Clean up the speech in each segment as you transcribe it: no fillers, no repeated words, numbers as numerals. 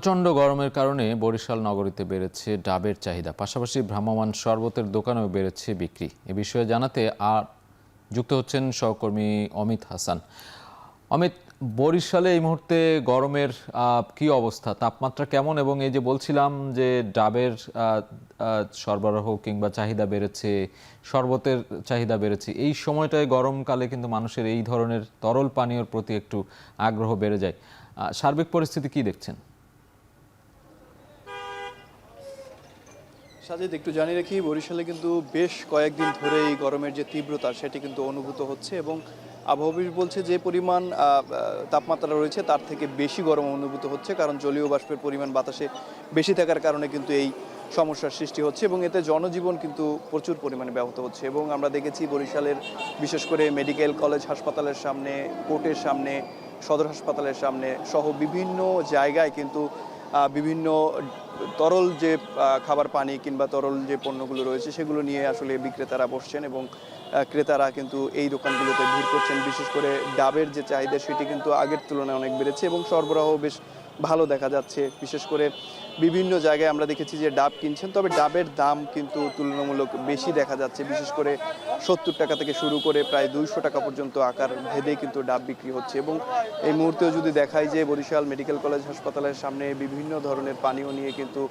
প্রচণ্ড গরমের কারণে বরিশাল নগরীতে বেড়েছে ডাবের চাহিদা, পাশাপাশি ভ্রাম্যমাণ শরবতের দোকানেও বেড়েছে বিক্রি। এ বিষয়ে জানাতে যুক্ত হচ্ছেন সহকর্মী অমিত হাসান। অমিত, বরিশালে এই মুহূর্তে গরমের কি অবস্থা, তাপমাত্রা কেমন? এবং এই যে বলছিলাম যে ডাবের সরবরাহ কিংবা চাহিদা বেড়েছে, শরবতের চাহিদা বেড়েছে, এই সময়টায় গরমকালে কিন্তু মানুষের এই ধরনের তরল পানীয়র প্রতি একটু আগ্রহ বেড়ে যায়। সার্বিক পরিস্থিতি কি দেখছেন? সাজিদ, একটু জানিয়ে রাখি, বরিশালে কিন্তু বেশ কয়েকদিন ধরে এই গরমের যে তীব্রতা সেটি কিন্তু অনুভূত হচ্ছে এবং আবহাওয়াবিদ বলছে যে পরিমাণ তাপমাত্রা রয়েছে তার থেকে বেশি গরম অনুভূত হচ্ছে, কারণ জলীয় বাষ্পের পরিমাণ বাতাসে বেশি থাকার কারণে কিন্তু এই সমস্যার সৃষ্টি হচ্ছে এবং এতে জনজীবন কিন্তু প্রচুর পরিমাণে ব্যাহত হচ্ছে। এবং আমরা দেখেছি বরিশালের বিশেষ করে মেডিকেল কলেজ হাসপাতালের সামনে, কোর্টের সামনে, সদর হাসপাতালের সামনে সহ বিভিন্ন জায়গায় কিন্তু বিভিন্ন তরল যে খাবার পানি কিংবা তরল যে পণ্যগুলো রয়েছে সেগুলো নিয়ে আসলে বিক্রেতারা বসছেন এবং ক্রেতারা কিন্তু এই দোকানগুলোতে ভিড় করছেন। বিশেষ করে ডাবের যে চাহিদা সেটি কিন্তু আগের তুলনায় অনেক বেড়েছে এবং সরবরাহ বেশ ভালো দেখা যাচ্ছে। বিশেষ করে বিভিন্ন জায়গায় আমরা দেখেছি যে ডাব কিনছেন, তবে ডাবের দাম কিন্তু তুলনামূলক বেশি দেখা যাচ্ছে। বিশেষ করে 70 টাকা থেকে শুরু করে প্রায় 200 টাকা পর্যন্ত আকার ভেদে কিন্তু ডাব বিক্রি হচ্ছে। এবং এই মুহূর্তেও যদি দেখাই যে বরিশাল মেডিকেল কলেজ হাসপাতালের সামনে বিভিন্ন ধরনের পানীয় নিয়ে কিন্তু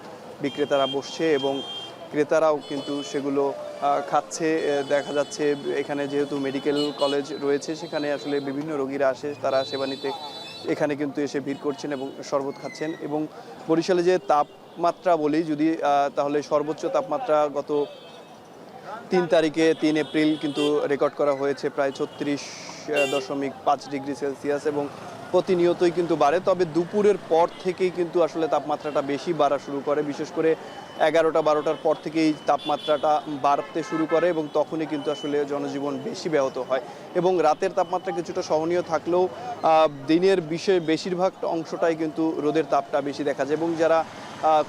বিক্রেতারা বসছে এবং ক্রেতারাও কিন্তু সেগুলো খাচ্ছে। দেখা যাচ্ছে এখানে যেহেতু মেডিকেল কলেজ রয়েছে সেখানে আসলে বিভিন্ন রোগীরা আসে, তারা সেবা নিতে এখানে কিন্তু এসে ভিড় করছেন এবং শরবত খাচ্ছেন। এবং বরিশালে যে তাপমাত্রা বলি যদি, তাহলে সর্বোচ্চ তাপমাত্রা গত 3 তারিখে 3 এপ্রিল কিন্তু রেকর্ড করা হয়েছে প্রায় 36.5 ডিগ্রি সেলসিয়াস এবং প্রতিনিয়তই কিন্তু বাড়ে। তবে দুপুরের পর থেকেই কিন্তু আসলে তাপমাত্রাটা বেশি বাড়া শুরু করে। বিশেষ করে 11টা-12টার পর থেকেই তাপমাত্রাটা বাড়তে শুরু করে এবং তখনই কিন্তু আসলে জনজীবন বেশি ব্যাহত হয়। এবং রাতের তাপমাত্রা কিছুটা সহনীয় থাকলেও দিনের বেশিরভাগ অংশটাই কিন্তু রোদের তাপটা বেশি দেখা যায় এবং যারা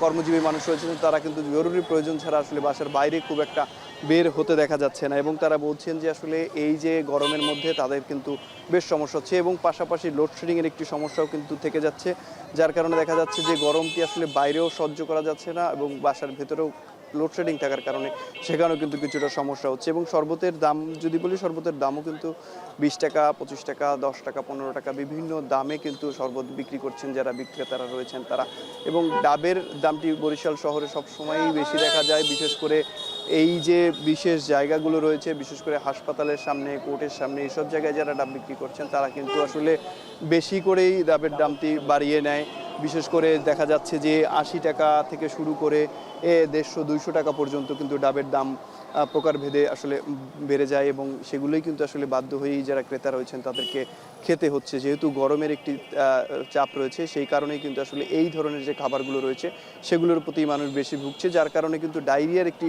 কর্মজীবী মানুষ রয়েছেন তারা কিন্তু জরুরি প্রয়োজন ছাড়া আসলে বাসার বাইরে খুব একটা বের হতে দেখা যাচ্ছে না। এবং তারা বলছেন যে আসলে এই যে গরমের মধ্যে তাদের কিন্তু বেশ সমস্যা হচ্ছে এবং পাশাপাশি লোডশেডিংয়ের একটি সমস্যাও কিন্তু থেকে যাচ্ছে, যার কারণে দেখা যাচ্ছে যে গরমটি আসলে বাইরেও সহ্য করা যাচ্ছে না এবং বাসার ভেতরেও লোডশেডিং থাকার কারণে সেখানেও কিন্তু কিছুটা সমস্যা হচ্ছে। এবং শরবতের দাম যদি বলি, শরবতের দামও কিন্তু 20 টাকা, 25 টাকা, 10 টাকা, 15 টাকা বিভিন্ন দামে কিন্তু শরবত বিক্রি করছেন যারা বিক্রেতারা রয়েছেন তারা। এবং ডাবের দামটি বরিশাল শহরে সবসময়ই বেশি দেখা যায়। বিশেষ করে এই যে বিশেষ জায়গাগুলো রয়েছে, বিশেষ করে হাসপাতালের সামনে, কোর্টের সামনে, এইসব জায়গায় যারা ডাব বিক্রি করছেন তারা কিন্তু আসলে বেশি করেই ডাবের দামটি বাড়িয়ে নেয়। বিশেষ করে দেখা যাচ্ছে যে 80 টাকা থেকে শুরু করে 150-200 টাকা পর্যন্ত কিন্তু ডাবের দাম প্রকারভেদে আসলে বেড়ে যায় এবং সেগুলোই কিন্তু আসলে বাধ্য হয়েই যারা ক্রেতা রয়েছেন তাদেরকে খেতে হচ্ছে। যেহেতু গরমের একটি চাপ রয়েছে সেই কারণেই কিন্তু আসলে এই ধরনের যে খাবারগুলো রয়েছে সেগুলোর প্রতি মানুষ বেশি ভুগছে, যার কারণে কিন্তু ডায়রিয়ার একটি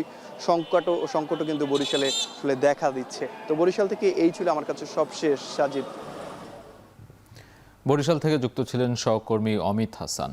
সংকটও কিন্তু বরিশালে আসলে দেখা দিচ্ছে। তো বরিশাল থেকে এই ছিল আমার কাছে সবশেষ। সাজিদ, বরিশাল থেকে যুক্ত ছিলেন সহকর্মী অমিত হাসান।